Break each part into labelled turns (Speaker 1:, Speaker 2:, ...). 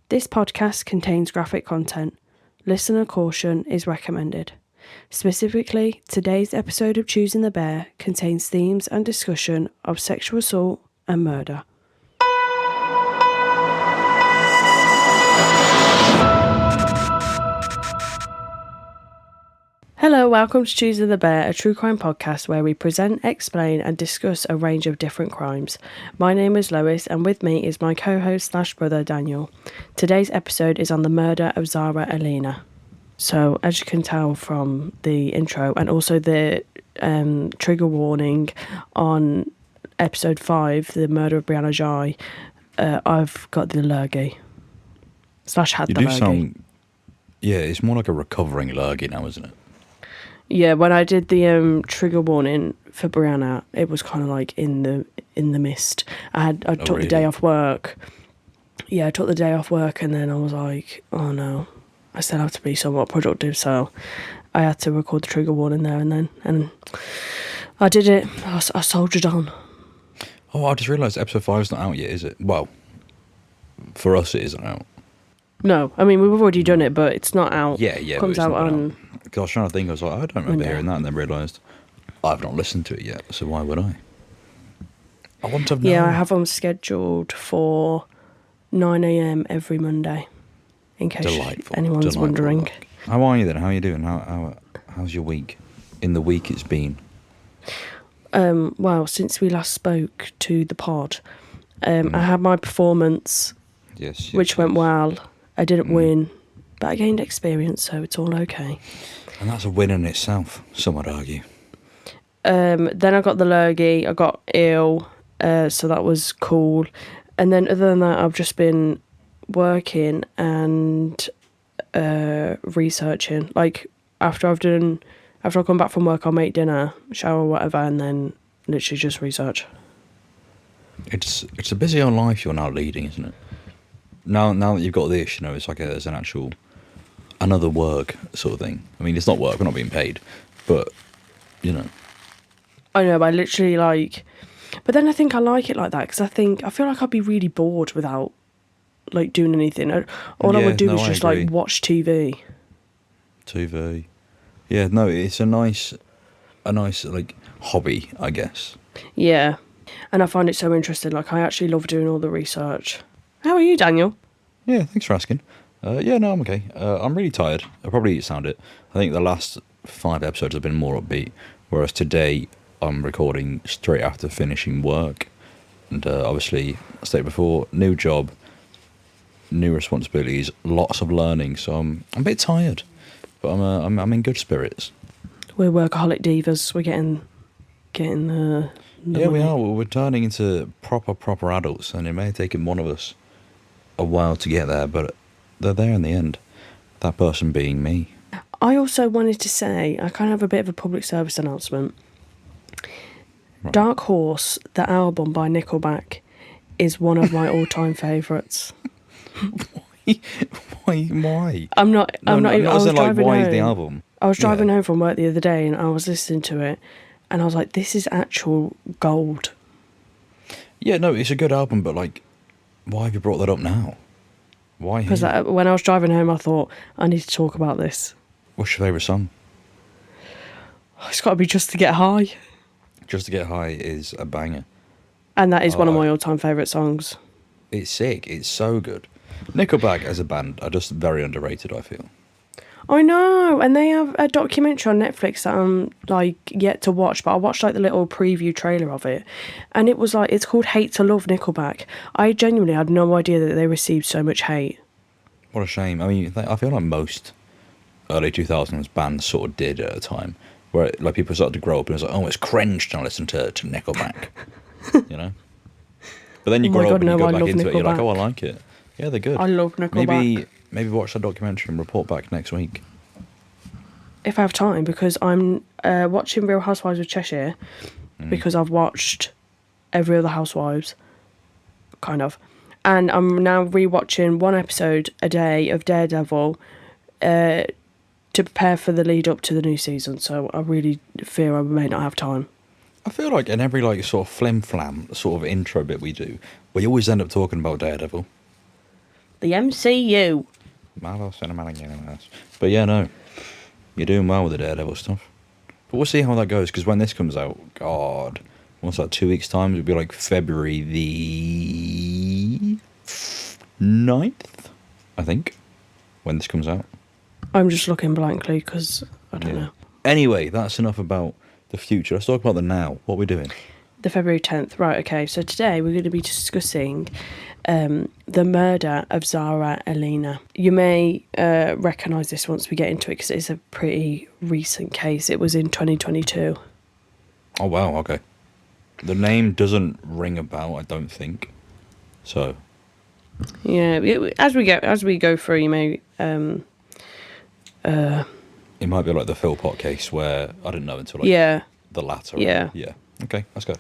Speaker 1: This podcast contains graphic content. Listener caution is recommended. Specifically, today's episode of Choosing the Bear contains themes and discussion of sexual assault and murder. Hello, welcome to Choosing the Bear, a true crime podcast where we present, explain and discuss a range of different crimes. My name is Lois and with me is my co-host / brother Daniel. Today's episode is on the murder of Zara Aleena. So, as you can tell from the intro and also the trigger warning on episode 5, the murder of Brianna Jai, I've got the lurgy. / had the lurgy.
Speaker 2: Yeah, it's more like a recovering lurgy now, isn't it?
Speaker 1: Yeah, when I did the trigger warning for Brianna, it was kind of like in the mist. I took the day off work. Yeah, I took the day off work, and then I was like, oh no, I still have to be somewhat productive, so I had to record the trigger warning there and then, and I did it. I soldiered on.
Speaker 2: Oh, I just realised episode 5's not out yet, is it? Well, for us it isn't out.
Speaker 1: No, I mean, we've already done it, but it's not out.
Speaker 2: Yeah.
Speaker 1: Comes out on...
Speaker 2: Because I was trying to think, I was like, I don't remember hearing that, and then realised I've not listened to it yet, so why would I? I want to know.
Speaker 1: Yeah, I have them scheduled for 9 a.m. every Monday, in case anyone's wondering.
Speaker 2: How are you then? How are you doing? How's your week? In the week it's been?
Speaker 1: Well, since we last spoke to the pod, I had my performance, which went well. I didn't win, but I gained experience, so it's all okay.
Speaker 2: And that's a win in itself, some would argue.
Speaker 1: Then I got the lurgy, I got ill, so that was cool. And then other than that, I've just been working and researching. Like, after I come back from work, I'll make dinner, shower, whatever, and then literally just research.
Speaker 2: It's a busy old life you're now leading, isn't it? Now that you've got this, it's like there's an actual another work sort of thing. I mean, it's not work, we're not being paid, but I
Speaker 1: know, but I literally but then I think I like it like that because I feel like I'd be really bored without doing anything. All I would do is just watch TV.
Speaker 2: Yeah, no, it's a nice hobby, I guess.
Speaker 1: Yeah, and I find it so interesting. I actually love doing all the research. How are you, Daniel?
Speaker 2: Yeah, thanks for asking. No, I'm okay. I'm really tired. I probably sound it. I think the last 5 episodes have been more upbeat, whereas today I'm recording straight after finishing work. And obviously, I stated before, new job, new responsibilities, lots of learning. So I'm a bit tired, but I'm in good spirits.
Speaker 1: We're workaholic divas. We're getting the
Speaker 2: yeah, we are. We're turning into proper adults, and it may have taken one of us a while to get there, but they're there in the end. That person being me.
Speaker 1: I also wanted to say, I kind of have a bit of a public service announcement. Right. Dark Horse, the album by Nickelback, is one of my all-time favourites.
Speaker 2: Why?
Speaker 1: I'm not even. I was driving
Speaker 2: why
Speaker 1: home.
Speaker 2: Is the album?
Speaker 1: I was driving home from work the other day, and I was listening to it, and I was like, "This is actual gold."
Speaker 2: Yeah, no, it's a good album, but why have you brought that up now? Why?
Speaker 1: Because when I was driving home, I thought I need to talk about this.
Speaker 2: What's your favourite song?
Speaker 1: It's got to be Just to Get High.
Speaker 2: Just to Get High is a banger.
Speaker 1: And that is one of my all-time favourite songs.
Speaker 2: It's sick. It's so good. Nickelback as a band are just very underrated, I feel.
Speaker 1: I know, and they have a documentary on Netflix that I'm yet to watch, but I watched the little preview trailer of it, and it was it's called Hate to Love Nickelback. I genuinely had no idea that they received so much hate.
Speaker 2: What a shame. I mean, I feel like most early 2000s bands sort of did at a time, where people started to grow up and it was oh, it's cringe to listen to Nickelback, But then you grow up and you go back into it, you're like, oh, I like it. Yeah, they're good.
Speaker 1: I love Nickelback.
Speaker 2: Maybe watch that documentary and report back next week.
Speaker 1: If I have time, because I'm watching Real Housewives of Cheshire, because I've watched every other Housewives, kind of. And I'm now rewatching one episode a day of Daredevil to prepare for the lead up to the new season. So I really fear I may not have time.
Speaker 2: I feel like in every sort of flim-flam sort of intro bit we do, we always end up talking about Daredevil.
Speaker 1: The MCU.
Speaker 2: Marvel Cinematic Universe. But yeah, no. You're doing well with the Daredevil stuff. But we'll see how that goes, because when this comes out, God, what's that, 2 weeks' time? It'll be like February the 9th, I think, when this comes out.
Speaker 1: I'm just looking blankly because I don't know.
Speaker 2: Anyway, that's enough about the future. Let's talk about the now. What are we doing?
Speaker 1: The February 10th. Right, okay. So today we're going to be discussing the murder of Zara Aleena. You may recognise this once we get into it because it's a pretty recent case. It was in 2022.
Speaker 2: Oh, wow, okay. The name doesn't ring a bell, I don't think. So...
Speaker 1: Yeah, as we go through, you may...
Speaker 2: it might be like the Philpott case where I didn't know until the latter.
Speaker 1: Yeah.
Speaker 2: Yeah. Okay, let's go.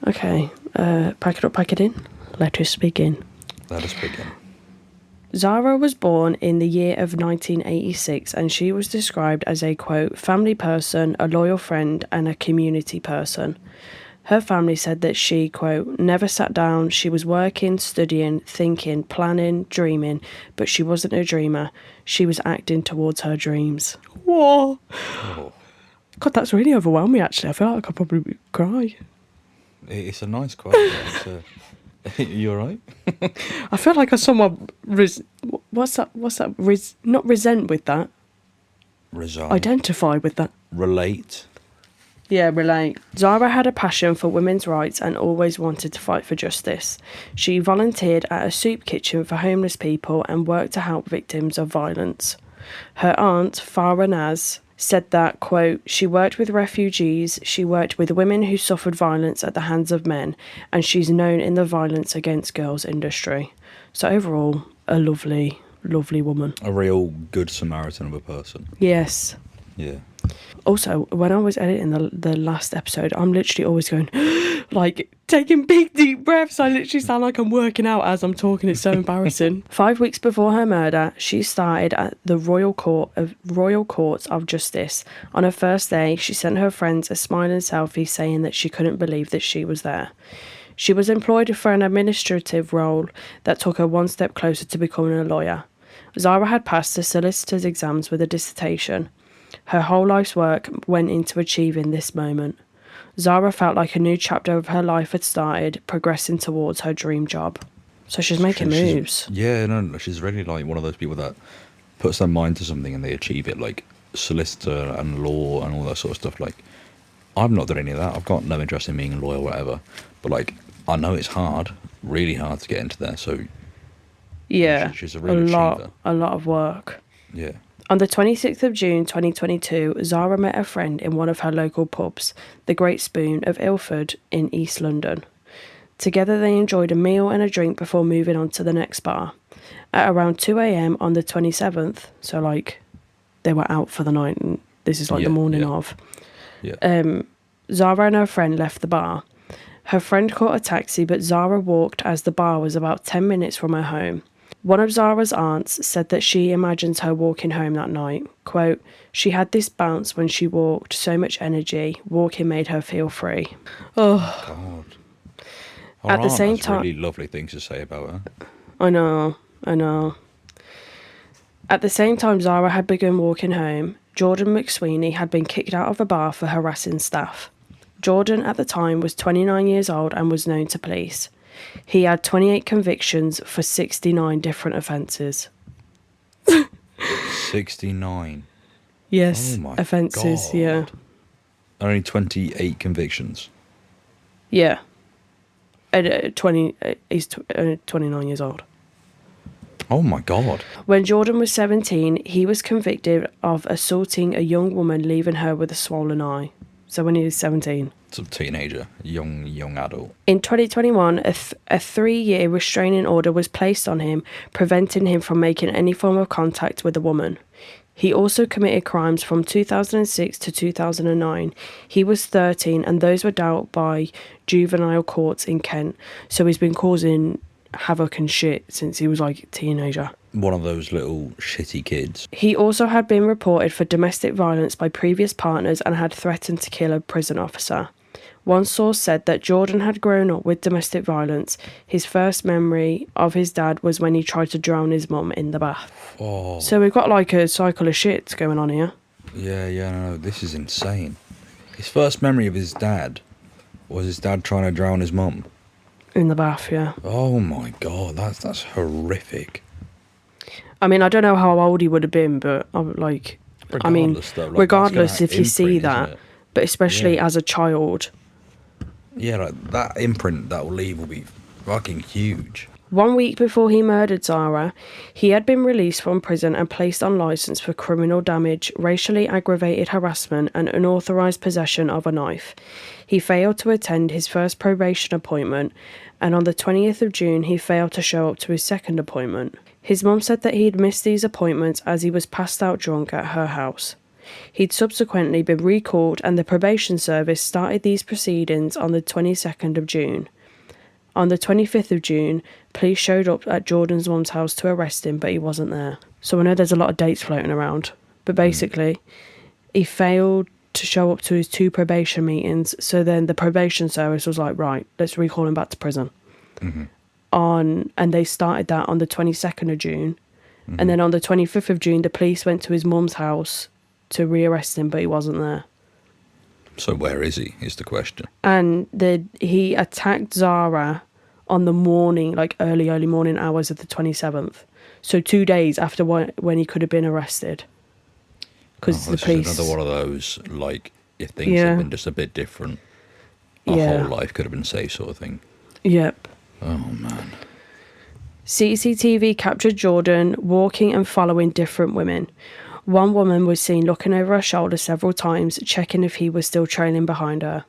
Speaker 1: Okay, pack it up, pack it in. Let us begin.
Speaker 2: Let us begin.
Speaker 1: Zara was born in the year of 1986 and she was described as a, quote, family person, a loyal friend and a community person. Her family said that she, quote, never sat down, she was working, studying, thinking, planning, dreaming, but she wasn't a dreamer. She was acting towards her dreams. Whoa.
Speaker 2: Oh.
Speaker 1: God, that's really overwhelming, actually. I feel like I could probably cry.
Speaker 2: It's a nice quote. You all right?
Speaker 1: I feel like I somewhat... What's that? Not resent with that.
Speaker 2: Resign.
Speaker 1: Identify with that.
Speaker 2: Relate.
Speaker 1: Yeah, relate. Zara had a passion for women's rights and always wanted to fight for justice. She volunteered at a soup kitchen for homeless people and worked to help victims of violence. Her aunt, Farah Naz, said that, quote, she worked with refugees, she worked with women who suffered violence at the hands of men, and she's known in the violence against girls industry. So overall, a lovely, lovely woman.
Speaker 2: A real good Samaritan of a person.
Speaker 1: Yes.
Speaker 2: Yeah.
Speaker 1: Also, when I was editing the last episode, I'm literally always going, like, taking big, deep breaths. I literally sound like I'm working out as I'm talking. It's so embarrassing. 5 weeks before her murder, she started at the Royal Courts of Justice. On her first day, she sent her friends a smiling selfie saying that she couldn't believe that she was there. She was employed for an administrative role that took her one step closer to becoming a lawyer. Zara had passed the solicitor's exams with a dissertation. Her whole life's work went into achieving this moment. Zara felt like a new chapter of her life had started, progressing towards her dream job. So she's making moves.
Speaker 2: She's really like one of those people that puts their mind to something and they achieve it, like solicitor and law and all that sort of stuff. Like, I've not done any of that. I've got no interest in being a lawyer or whatever. But, like, I know it's hard, really hard to get into there. So,
Speaker 1: yeah,
Speaker 2: she's a real achiever.
Speaker 1: A lot of work.
Speaker 2: Yeah.
Speaker 1: On the 26th of June 2022, Zara met a friend in one of her local pubs, the Great Spoon of Ilford in East London. Together they enjoyed a meal and a drink before moving on to the next bar. At around 2 a.m. on the 27th, so like they were out for the night and this is like the morning of, Zara and her friend left the bar. Her friend caught a taxi, but Zara walked as the bar was about 10 minutes from her home. One of Zara's aunts said that she imagines her walking home that night. Quote, she had this bounce when she walked, so much energy. Walking made her feel free. Oh,
Speaker 2: God.
Speaker 1: At the same time,
Speaker 2: really lovely things to say about her.
Speaker 1: I know. At the same time Zara had begun walking home, Jordan McSweeney had been kicked out of a bar for harassing staff. Jordan at the time was 29 years old and was known to police. He had 28 convictions for 69 different offences.
Speaker 2: 69?
Speaker 1: Yes,
Speaker 2: oh my
Speaker 1: offences,
Speaker 2: God.
Speaker 1: yeah.
Speaker 2: Only 28 convictions?
Speaker 1: Yeah. He's 29 years old.
Speaker 2: Oh my God.
Speaker 1: When Jordan was 17, he was convicted of assaulting a young woman, leaving her with a swollen eye. So when he was 17.
Speaker 2: It's a teenager, young adult.
Speaker 1: In 2021, a 3-year restraining order was placed on him, preventing him from making any form of contact with a woman. He also committed crimes from 2006 to 2009. He was 13 and those were dealt by juvenile courts in Kent. So he's been causing havoc and shit since he was like a teenager.
Speaker 2: One of those little shitty kids.
Speaker 1: He also had been reported for domestic violence by previous partners and had threatened to kill a prison officer. One source said that Jordan had grown up with domestic violence. His first memory of his dad was when he tried to drown his mum in the bath.
Speaker 2: Oh.
Speaker 1: So we've got like a cycle of shit going on here.
Speaker 2: Yeah, no, this is insane. His first memory of his dad was his dad trying to drown his mum.
Speaker 1: In the bath, yeah.
Speaker 2: Oh my God, that's horrific.
Speaker 1: I mean, I don't know how old he would have been, but regardless if you see that, but especially as a child.
Speaker 2: Yeah, like that imprint that will leave will be fucking huge.
Speaker 1: 1 week before he murdered Zara, he had been released from prison and placed on licence for criminal damage, racially aggravated harassment and unauthorised possession of a knife. He failed to attend his first probation appointment, and on the 20th of June he failed to show up to his second appointment. His mum said that he'd missed these appointments as he was passed out drunk at her house. He'd subsequently been recalled and the probation service started these proceedings on the 22nd of June. On the 25th of June, police showed up at Jordan's mum's house to arrest him, but he wasn't there. So I know there's a lot of dates floating around, but basically, he failed to show up to his 2 probation meetings, so then the probation service was like, right, let's recall him back to prison. And they started that on the 22nd of June, and then on the 25th of June, the police went to his mum's house to rearrest him, but he wasn't there.
Speaker 2: So where is he, is the question.
Speaker 1: And he attacked Zara on the morning, like early morning hours of the 27th. So 2 days after when he could have been arrested. Because the police...
Speaker 2: Is another one of those, like, if things had been just a bit different, whole life could have been saved sort of thing.
Speaker 1: Yep.
Speaker 2: Oh, man.
Speaker 1: CCTV captured Jordan walking and following different women. One woman was seen looking over her shoulder several times, checking if he was still trailing behind her.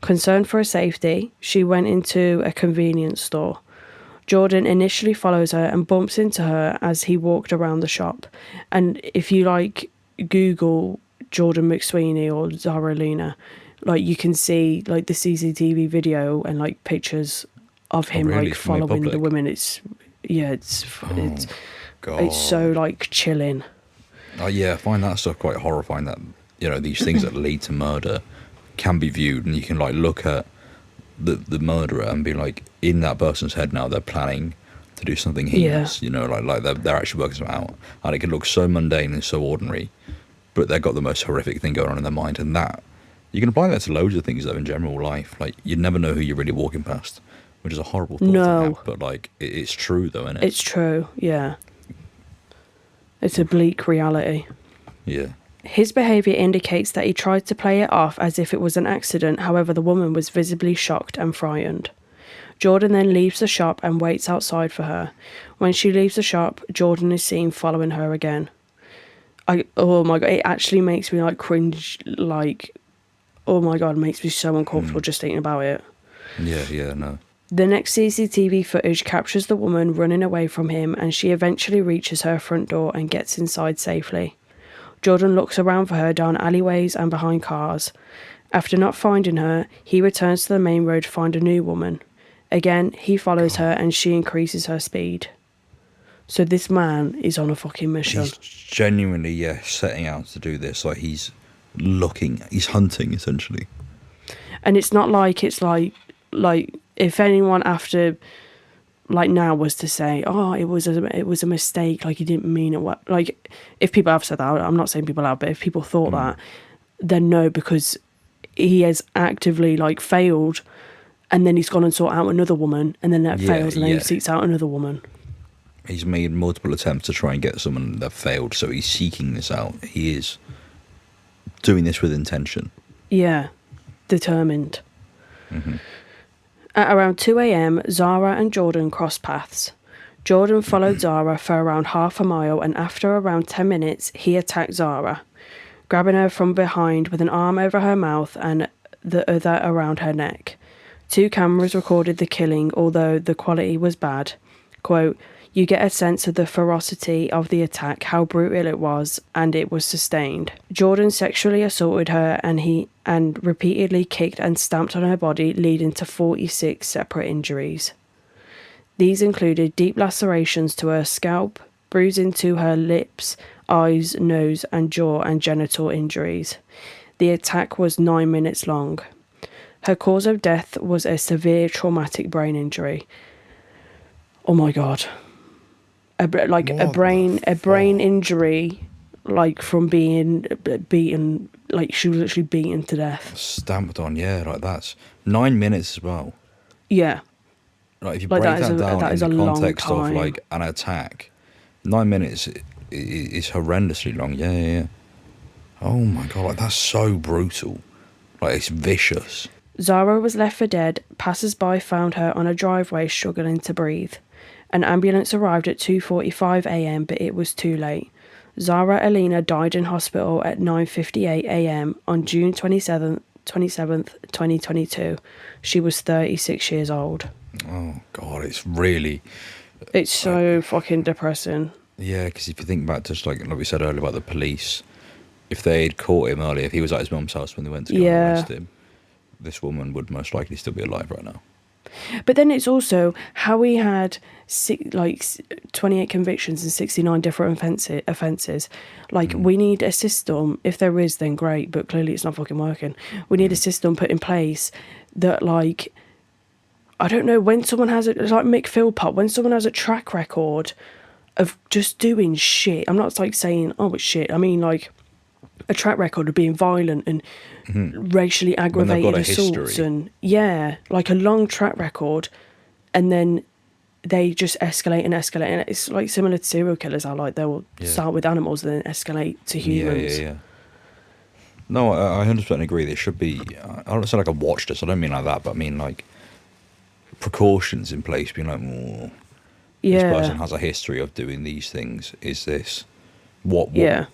Speaker 1: Concerned for her safety, she went into a convenience store. Jordan initially follows her and bumps into her as he walked around the shop. And if you, like, Google Jordan McSweeney or Zara Aleena, like, you can see, like, the CCTV video and, like, pictures of him, like, following the women. It's so, like, chilling.
Speaker 2: I find that stuff quite horrifying, that, you know, these things that lead to murder can be viewed, and you can, like, look at the murderer and be like, in that person's head now, they're planning to do something heinous, you know, like they're actually working something out, and it can look so mundane and so ordinary, but they've got the most horrific thing going on in their mind. And that, you can apply that to loads of things though in general life. Like, you never know who you're really walking past, which is a horrible thought to have, but, like, it's true though, isn't it?
Speaker 1: It's true, yeah. It's a bleak reality.
Speaker 2: Yeah.
Speaker 1: His behaviour indicates that he tried to play it off as if it was an accident. However, the woman was visibly shocked and frightened. Jordan then leaves the shop and waits outside for her. When she leaves the shop, Jordan is seen following her again. Oh my God, it actually makes me, like, cringe, like, oh my God, it makes me so uncomfortable just thinking about it.
Speaker 2: Yeah, no.
Speaker 1: The next CCTV footage captures the woman running away from him, and she eventually reaches her front door and gets inside safely. Jordan looks around for her down alleyways and behind cars. After not finding her, he returns to the main road to find a new woman. Again, he follows her and she increases her speed. So this man is on a fucking mission.
Speaker 2: He's genuinely, setting out to do this. Like, he's hunting, essentially.
Speaker 1: And it's not like it's like if anyone after, like, now was to say, oh, it was a mistake, like, he didn't mean it. What, like, if people have said that, I'm not saying people have, but if people thought that, then no, because he has actively, like, failed, and then he's gone and sought out another woman, and then that fails, and then he seeks out another woman.
Speaker 2: He's made multiple attempts to try and get someone that failed, so he's seeking this out. He is doing this with intention. Yeah,
Speaker 1: determined. At around 2 a.m, Zara and Jordan crossed paths. Jordan followed Zara for around half a mile, and after around 10 minutes, he attacked Zara, grabbing her from behind with an arm over her mouth and the other around her neck. 2 cameras recorded the killing, although the quality was bad. Quote, "You get a sense of the ferocity of the attack, how brutal it was, and it was sustained." Jordan sexually assaulted her and repeatedly kicked and stamped on her body, leading to 46 separate injuries. These included deep lacerations to her scalp, bruising to her lips, eyes, nose and jaw, and genital injuries. The attack was 9 minutes long. Her cause of death was a severe traumatic brain injury. Oh my God. A brain injury, like from being beaten, like she was literally beaten to death.
Speaker 2: Stamped on, yeah, like that's 9 minutes as well.
Speaker 1: Yeah.
Speaker 2: Like if you
Speaker 1: Like
Speaker 2: break
Speaker 1: that
Speaker 2: that down in the context of
Speaker 1: time.
Speaker 2: like an attack, 9 minutes is horrendously long. Yeah. Oh my God, like that's so brutal. Like it's vicious.
Speaker 1: Zara was left for dead. Passers-by found her on a driveway struggling to breathe. An ambulance arrived at 2:45 a.m, but it was too late. Zara Aleena died in hospital at 9:58 a.m. on June 27th, 2022. She was 36 years old.
Speaker 2: Oh God,
Speaker 1: It's so fucking depressing.
Speaker 2: Yeah, because if you think back to just like we said earlier about the police, if they had caught him earlier, if he was at his mum's house when they went to go and arrest him, this woman would most likely still be alive right now.
Speaker 1: But then it's also how he had 28 convictions and 69 different offences. Like, we need a system. If there is, then great, but clearly it's not fucking working. We need a system put in place that, like, I don't know, when someone has it's like Mick Philpott, when someone has a track record of just doing shit. I'm not like saying, oh, it's shit. I mean, like, a track record of being violent and racially aggravated assaults and like a long track record, and then they just escalate and it's like similar to serial killers. How like they'll start with animals and then escalate to humans.
Speaker 2: No, I 100% agree. There should be, I don't say like a watch list, I don't mean like that, but I mean like precautions in place, being like, this person has a history of doing these things. Is this what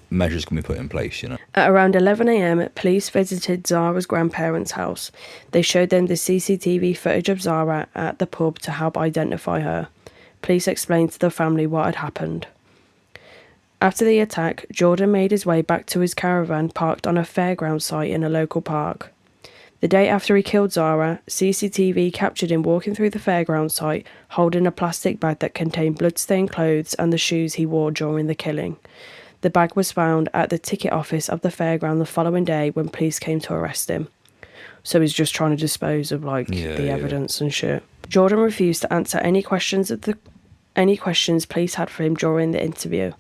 Speaker 2: measures can we put in place, you know?
Speaker 1: At around 11 a.m, police visited Zara's grandparents' house. They showed them the CCTV footage of Zara at the pub to help identify her. Police explained to the family what had happened. After the attack, Jordan made his way back to his caravan parked on a fairground site in a local park. The day after he killed Zara, CCTV captured him walking through the fairground site, holding a plastic bag that contained blood-stained clothes and the shoes he wore during the killing. The bag was found at the ticket office of the fairground the following day when police came to arrest him. So he's just trying to dispose of the evidence and shit. Jordan refused to answer any questions police had for him during the interview.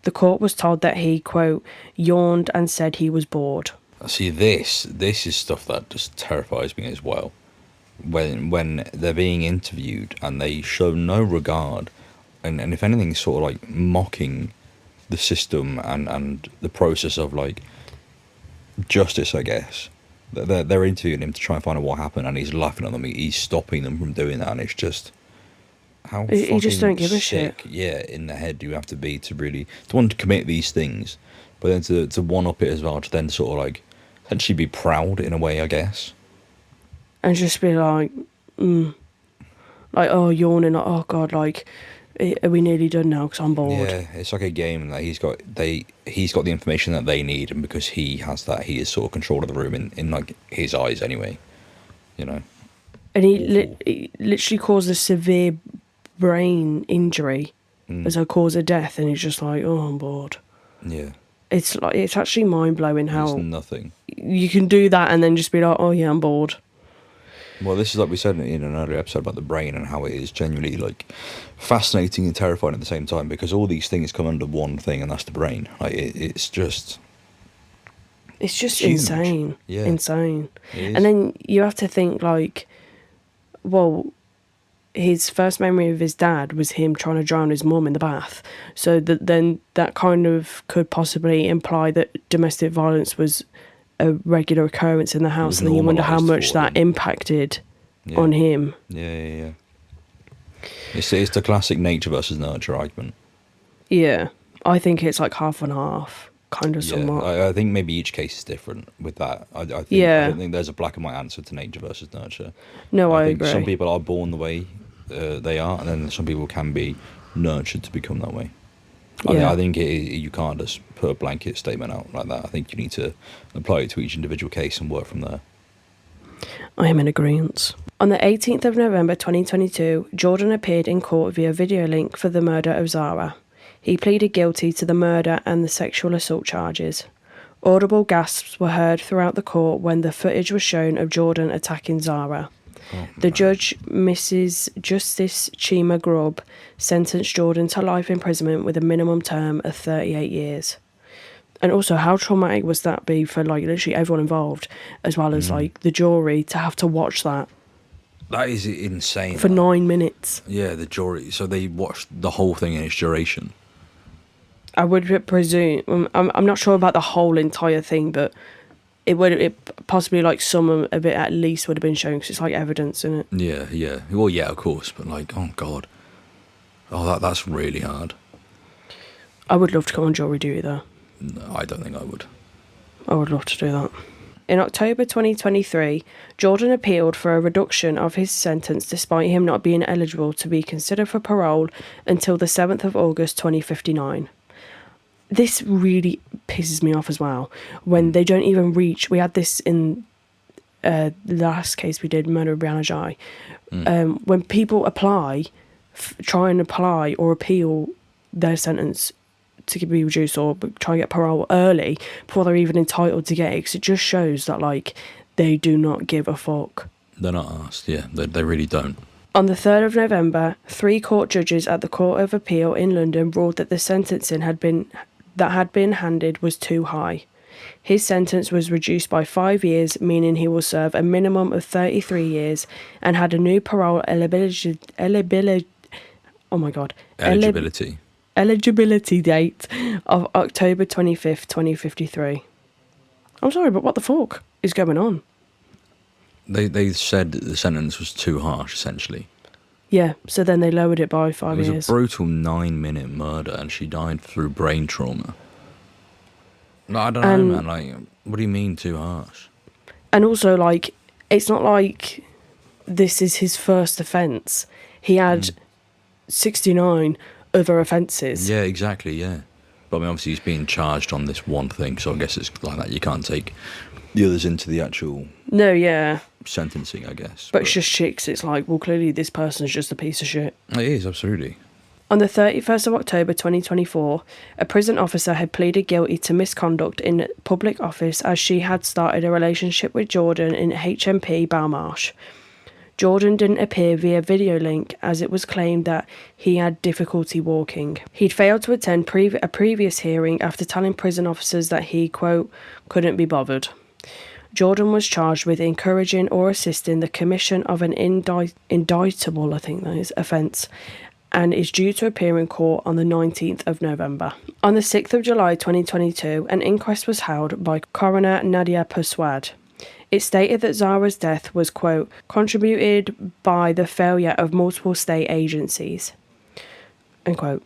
Speaker 1: The court was told that he, quote, yawned and said he was bored.
Speaker 2: See, this is stuff that just terrifies me as well. When they're being interviewed and they show no regard, and if anything, sort of like mocking the system and the process of like justice, I guess. They're interviewing him to try and find out what happened, and he's laughing at them. He's stopping them from doing that, and it's just how
Speaker 1: you just don't give a shit.
Speaker 2: Yeah, in the head you have to be to want to commit these things, but then to one up it as well, to then sort of like essentially be proud in a way, I guess,
Speaker 1: and just be like, like, oh, yawning, like, oh god, like, are we nearly done now? Because I'm bored.
Speaker 2: Yeah, it's like a game that he's got the information that they need, and because he has that, he is sort of control of the room in like his eyes anyway, you know.
Speaker 1: And he literally caused a severe brain injury as a cause of death, and he's just like, oh, I'm bored.
Speaker 2: Yeah.
Speaker 1: It's like, it's actually mind blowing how
Speaker 2: it's nothing
Speaker 1: you can do that and then just be like, oh yeah, I'm bored.
Speaker 2: Well, this is like we said in an earlier episode about the brain and how it is genuinely like fascinating and terrifying at the same time, because all these things come under one thing, and that's the brain. Like it's just huge.
Speaker 1: Insane.
Speaker 2: Yeah,
Speaker 1: insane. And then you have to think like, well, his first memory of his dad was him trying to drown his mum in the bath. So that kind of could possibly imply that domestic violence was a regular occurrence in the house, and then you wonder how much that impacted on him.
Speaker 2: Yeah. It's the classic nature versus nurture argument.
Speaker 1: Yeah, I think it's like half and half, kind of somewhat.
Speaker 2: I think maybe each case is different with that. I don't think there's a black and white answer to nature versus nurture.
Speaker 1: No, I
Speaker 2: think
Speaker 1: agree.
Speaker 2: Some people are born the way they are, and then some people can be nurtured to become that way. I think you can't just put a blanket statement out like that. I think you need to apply it to each individual case and work from there.
Speaker 1: I am in agreement. On the 18th of November 2022, Jordan appeared in court via video link for the murder of Zara. He pleaded guilty to the murder and the sexual assault charges. Audible gasps were heard throughout the court when the footage was shown of Jordan attacking Zara. The judge, Mrs. Justice Chima Grubb, sentenced Jordan to life imprisonment with a minimum term of 38 years. And also, how traumatic was that be for, like, literally everyone involved, as well as, like, the jury to have to watch that?
Speaker 2: That is insane.
Speaker 1: For 9 minutes.
Speaker 2: Yeah, the jury. So they watched the whole thing in its duration.
Speaker 1: I would presume. I'm not sure about the whole entire thing, but it possibly, like, some of it at least would have been shown, because it's like evidence, isn't it?
Speaker 2: Yeah, yeah. Well, yeah, of course. But, like, oh, God. Oh, that's really hard.
Speaker 1: I would love to go on jury duty, though.
Speaker 2: No, I don't think I would.
Speaker 1: I would love to do that. In October 2023, Jordan appealed for a reduction of his sentence despite him not being eligible to be considered for parole until the 7th of August 2059. This really pisses me off as well, when they don't even reach... We had this in the last case we did, Murder of Brianna Jai. When people try and apply or appeal their sentence to be reduced or try and get parole early before they're even entitled to get it, because it just shows that, like, they do not give a fuck.
Speaker 2: They're not asked, yeah, they really don't.
Speaker 1: On the 3rd of November, 3 court judges at the Court of Appeal in London ruled that the sentencing had been handed was too high. His sentence was reduced by 5 years, meaning he will serve a minimum of 33 years and had a new parole eligibility date of October 25th, 2053. I'm sorry, but what the fuck is going on?
Speaker 2: They said that the sentence was too harsh, essentially.
Speaker 1: Yeah, so then they lowered it by 5 years.
Speaker 2: It was a brutal 9-minute murder, and she died through brain trauma. No, I don't know, man. Like, what do you mean too harsh?
Speaker 1: And also, like, it's not like this is his first offence. He had 69 other offences.
Speaker 2: Yeah, exactly, yeah. But I mean, obviously he's being charged on this one thing, so I guess it's like that. You can't take the others into the actual...
Speaker 1: No, yeah.
Speaker 2: Sentencing, I guess.
Speaker 1: But it's just chicks. It's like, well, clearly this person's just a piece of shit.
Speaker 2: It is, absolutely.
Speaker 1: On the 31st of October 2024, a prison officer had pleaded guilty to misconduct in public office as she had started a relationship with Jordan in HMP Belmarsh. Jordan didn't appear via video link as it was claimed that he had difficulty walking. He'd failed to attend a previous hearing after telling prison officers that he, quote, couldn't be bothered. Jordan was charged with encouraging or assisting the commission of an indictable, I think that is, offence, and is due to appear in court on the 19th of November. On the 6th of July 2022, an inquest was held by coroner Nadia Persuad. It stated that Zara's death was, quote, contributed by the failure of multiple state agencies, unquote.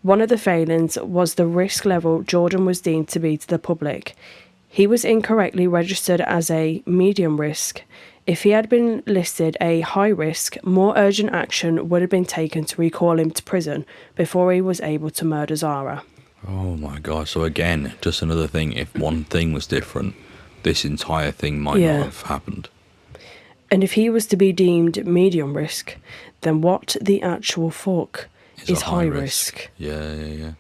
Speaker 1: One of the failings was the risk level Jordan was deemed to be to the public. He was incorrectly registered as a medium risk. If he had been listed a high risk, more urgent action would have been taken to recall him to prison before he was able to murder Zara.
Speaker 2: Oh my God. So again, just another thing. If one thing was different, this entire thing might not have happened.
Speaker 1: And if he was to be deemed medium risk, then what the actual fuck is high risk?
Speaker 2: Yeah.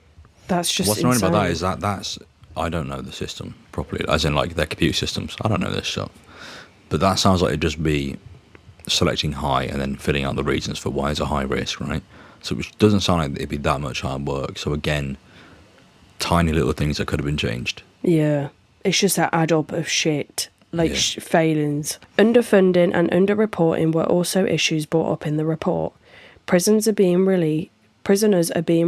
Speaker 1: That's just
Speaker 2: What's
Speaker 1: insane.
Speaker 2: annoying about that is that's... I don't know the system properly, as in, like, their computer systems. I don't know this stuff. But that sounds like it'd just be selecting high and then filling out the reasons for why it's a high risk, right? So it doesn't sound like it'd be that much hard work. So again, tiny little things that could have been changed.
Speaker 1: Yeah. It's just that add up of shit, like failings. Underfunding and underreporting were also issues brought up in the report. Prisoners are being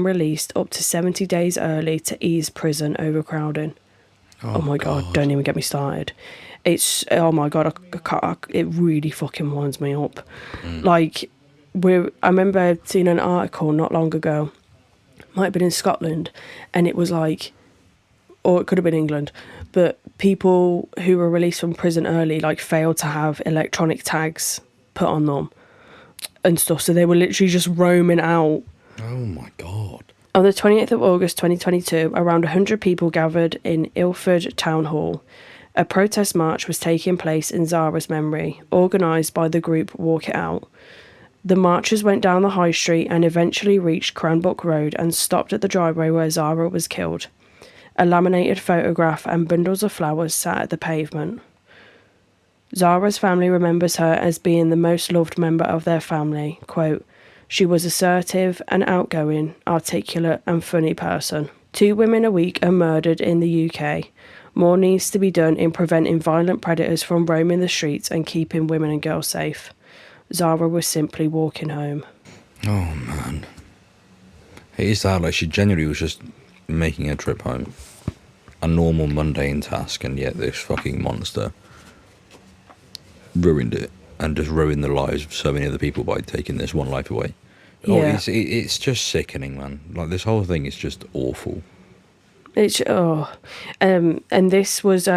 Speaker 1: released up to 70 days early to ease prison overcrowding. Oh my God, don't even get me started. It's, oh my God, it really fucking winds me up. Like, I remember seeing an article not long ago, might have been in Scotland, and it was like, or it could have been England, but people who were released from prison early, like, failed to have electronic tags put on them and stuff, so they were literally just roaming out.
Speaker 2: Oh my God.
Speaker 1: On the 28th of August 2022, around 100 people gathered in Ilford Town Hall. A protest march was taking place in Zara's memory, organised by the group Walk It Out. The marchers went down the high street and eventually reached Cranbrook Road and stopped at the driveway where Zara was killed. A laminated photograph and bundles of flowers sat at the pavement. Zara's family remembers her as being the most loved member of their family. Quote, "She was assertive and outgoing, articulate and funny person. 2 women a week are murdered in the UK. More needs to be done in preventing violent predators from roaming the streets and keeping women and girls safe. Zara was simply walking home."
Speaker 2: Oh, man. It is that, like, she genuinely was just making a trip home. A normal, mundane task, and yet this fucking monster ruined it. And just ruined the lives of so many other people by taking this one life away.
Speaker 1: Yeah.
Speaker 2: Oh, it's just sickening, man. Like, this whole thing is just awful.
Speaker 1: And this was,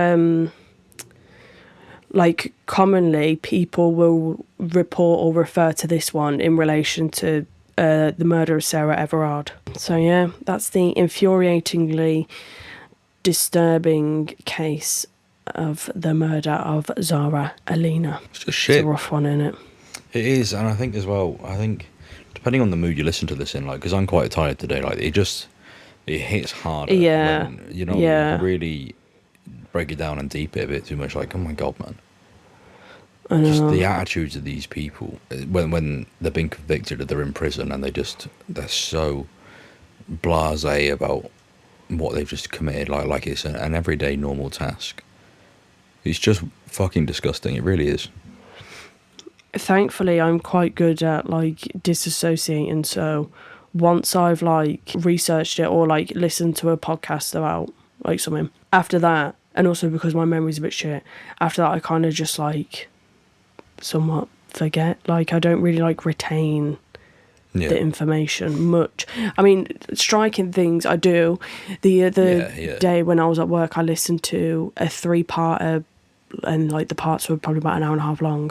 Speaker 1: like, commonly people will report or refer to this one in relation to the murder of Sarah Everard. So yeah, that's the infuriatingly disturbing case of the murder of Zara Aleena.
Speaker 2: It's just shit.
Speaker 1: It's a rough one, isn't it?
Speaker 2: It is, and I think as well, depending on the mood you listen to this in, like, because I'm quite tired today, like, it hits harder.
Speaker 1: Yeah.
Speaker 2: When, you know, really break it down and deep it a bit too much, like, oh my God, man.
Speaker 1: I know.
Speaker 2: Just the attitudes of these people, when they've been convicted or they're in prison, and they're so blasé about what they've just committed, like it's an everyday normal task. It's just fucking disgusting, it really is.
Speaker 1: Thankfully, I'm quite good at, like, disassociating, so once I've, like, researched it or, like, listened to a podcast about, like, something, after that, and also because my memory's a bit shit, after that I kind of just, like, somewhat forget. Like, I don't really, like, retain the information much. I mean, striking things I do. The other day when I was at work, I listened to a 3-parter, and, like, the parts were probably about an hour and a half long,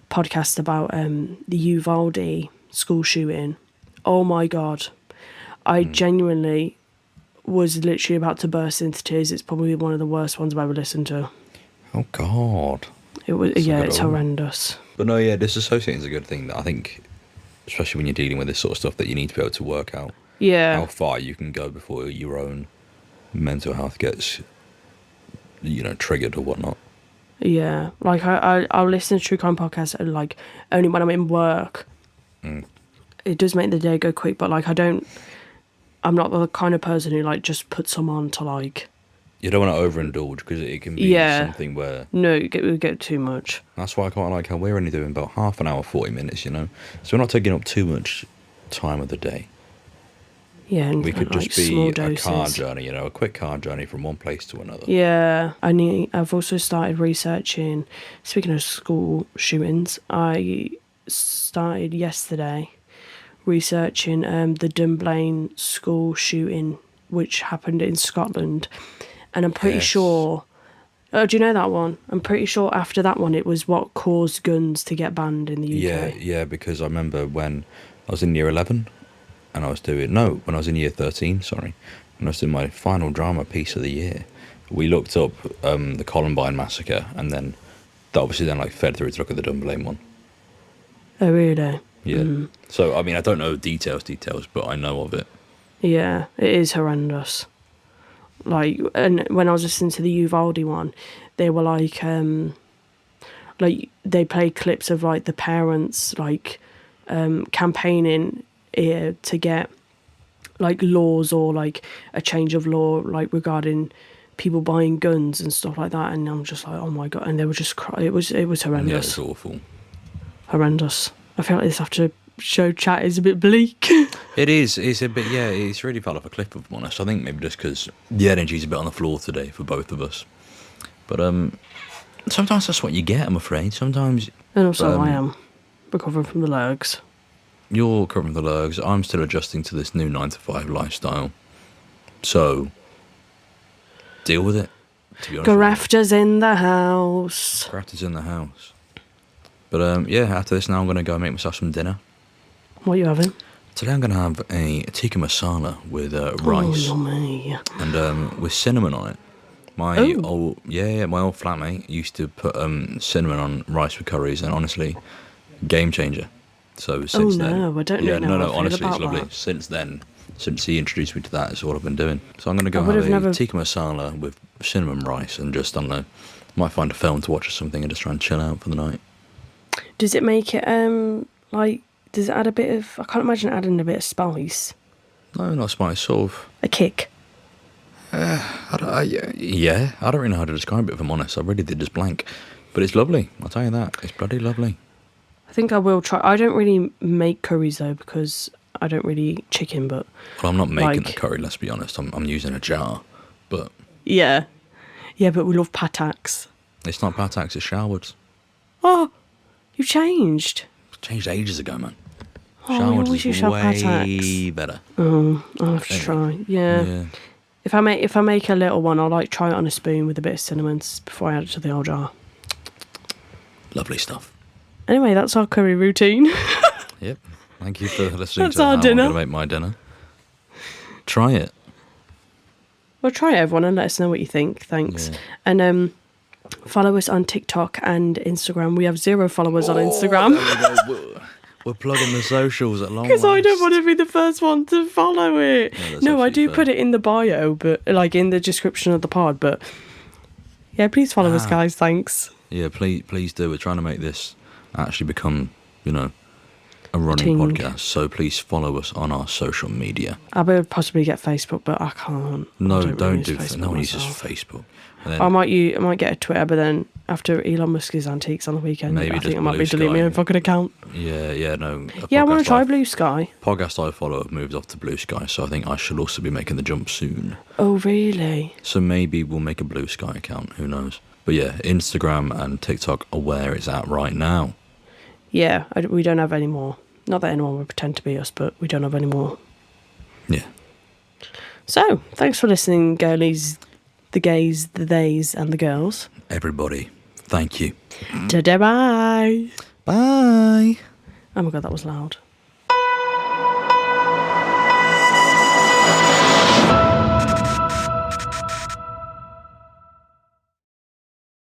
Speaker 1: podcast about the Uvalde school shooting. Oh my God. I genuinely was literally about to burst into tears. It's probably one of the worst ones I've ever listened to.
Speaker 2: Oh God.
Speaker 1: It was, it's horrendous.
Speaker 2: But no, disassociating is a good thing. I think, especially when you're dealing with this sort of stuff, that you need to be able to work out how far you can go before your own mental health gets, triggered or whatnot.
Speaker 1: Yeah, like I'll listen to true crime podcasts, and, like, only when I'm in work. It does make the day go quick, but, like, I'm not the kind of person who, like, just puts them on to, like...
Speaker 2: You don't want to overindulge, because it can be something where...
Speaker 1: No, it would get too much.
Speaker 2: That's why I quite like how we're only doing about half an hour, 40 minutes, So we're not taking up too much time of the day.
Speaker 1: Yeah, and
Speaker 2: we could
Speaker 1: just
Speaker 2: be a car journey, a quick car journey from one place to another.
Speaker 1: Yeah, I've also started researching, speaking of school shootings, I started yesterday researching the Dunblane school shooting, which happened in Scotland. And I'm pretty sure... Oh, do you know that one? I'm pretty sure after that one, it was what caused guns to get banned in the UK.
Speaker 2: Yeah, because I remember when I was in year 11, and I was when I was in year 13, sorry, and I was doing my final drama piece of the year, we looked up the Columbine massacre, and then that obviously then, like, fed through to look at the Dunblane one.
Speaker 1: Oh, really?
Speaker 2: Yeah. So, I mean, I don't know details, but I know of it.
Speaker 1: Yeah, it is horrendous. Like, and when I was listening to the Uvalde one, they were like they played clips of, like, the parents, like, campaigning to get, like, laws or, like, a change of law, like, regarding people buying guns and stuff like that. And I'm just like, oh my God. And they were just it was horrendous.
Speaker 2: Yeah, it's awful.
Speaker 1: Horrendous. I feel like this after show chat is a bit bleak.
Speaker 2: It is. It's a bit, it's really fell off a cliff, if I'm honest. I think maybe just because the energy's a bit on the floor today for both of us. But sometimes that's what you get, I'm afraid. Sometimes...
Speaker 1: And also I am recovering from the lurgs.
Speaker 2: You're recovering from the lurgs. I'm still adjusting to this new 9-to-5 lifestyle. So, deal with it, to be honest.
Speaker 1: Grafters in the house.
Speaker 2: Grafters in the house. But after this now I'm going to go make myself some dinner.
Speaker 1: What are you having?
Speaker 2: Today I'm going to have a tikka masala with rice.
Speaker 1: Oh, yummy.
Speaker 2: And with cinnamon on it. My old flatmate used to put cinnamon on rice with curries, and honestly, game changer. So since then,
Speaker 1: I don't know.
Speaker 2: No, honestly, it's lovely.
Speaker 1: That.
Speaker 2: Since then, since he introduced me to that, it's all I've been doing. So I'm going to go
Speaker 1: I would
Speaker 2: have
Speaker 1: have
Speaker 2: a
Speaker 1: never-
Speaker 2: tikka masala with cinnamon rice and just, I don't know, might find a film to watch or something and just try and chill out for the night.
Speaker 1: Does it make it, does it add a bit of... I can't imagine adding a bit of spice.
Speaker 2: No, not spice, sort of.
Speaker 1: A kick.
Speaker 2: Yeah, I don't really know how to describe it, if I'm honest. I really did just blank. But it's lovely, I'll tell you that. It's bloody lovely.
Speaker 1: I think I will try. I don't really make curries, though, because I don't really eat chicken, but...
Speaker 2: Well, I'm not making the curry, let's be honest. I'm using a jar, but...
Speaker 1: Yeah. Yeah, but we love pataks.
Speaker 2: It's not pataks, it's Sharwoods.
Speaker 1: Oh, you changed.
Speaker 2: Changed ages ago, man.
Speaker 1: Oh, you
Speaker 2: Sharwoods
Speaker 1: always used
Speaker 2: is
Speaker 1: to have
Speaker 2: way
Speaker 1: pataks.
Speaker 2: better.
Speaker 1: Oh, I'll have to try. Yeah. If I make a little one, I'll try it on a spoon with a bit of cinnamon before I add it to the old jar.
Speaker 2: Lovely stuff.
Speaker 1: Anyway, that's our curry routine.
Speaker 2: Yep. Thank you for listening
Speaker 1: That's
Speaker 2: to
Speaker 1: our
Speaker 2: how
Speaker 1: dinner.
Speaker 2: I'm going to make my dinner. Try it.
Speaker 1: Well, try it, everyone, and let us know what you think. Thanks.
Speaker 2: Yeah.
Speaker 1: And follow us on TikTok and Instagram. We have 0 followers on Instagram.
Speaker 2: There we go. We're plugging the socials at long
Speaker 1: Because I don't
Speaker 2: last.
Speaker 1: want to be the first one to follow it.
Speaker 2: that's
Speaker 1: No, I
Speaker 2: absolutely
Speaker 1: do
Speaker 2: fair.
Speaker 1: put it in the bio, but in the description of the pod. But yeah, please follow us, guys. Thanks.
Speaker 2: Yeah, please do. We're trying to make this actually become, a running
Speaker 1: Ting.
Speaker 2: podcast. So please follow us on our social media.
Speaker 1: I would possibly get Facebook, but I can't.
Speaker 2: No,
Speaker 1: I really
Speaker 2: don't
Speaker 1: use
Speaker 2: do.
Speaker 1: Facebook
Speaker 2: No one uses
Speaker 1: myself.
Speaker 2: Facebook. And then
Speaker 1: I might get a Twitter, but then after Elon Musk's antiques on the weekend,
Speaker 2: Maybe
Speaker 1: I
Speaker 2: just
Speaker 1: think I might
Speaker 2: Blue
Speaker 1: be deleting my
Speaker 2: Sky.
Speaker 1: own fucking account.
Speaker 2: no.
Speaker 1: Yeah, I want to try Blue Sky.
Speaker 2: Podcast I follow have moved off to Blue Sky, so I think I should also be making the jump soon.
Speaker 1: Oh, really?
Speaker 2: So maybe we'll make a Blue Sky account. Who knows? But yeah, Instagram and TikTok are where it's at right now.
Speaker 1: Yeah, we don't have any more. Not that anyone would pretend to be us, but we don't have any more.
Speaker 2: Yeah.
Speaker 1: So, thanks for listening, girlies, the gays, the theys, and the girls.
Speaker 2: Everybody, thank you.
Speaker 1: Ta-da, bye.
Speaker 2: Bye.
Speaker 1: Oh my god, that was loud.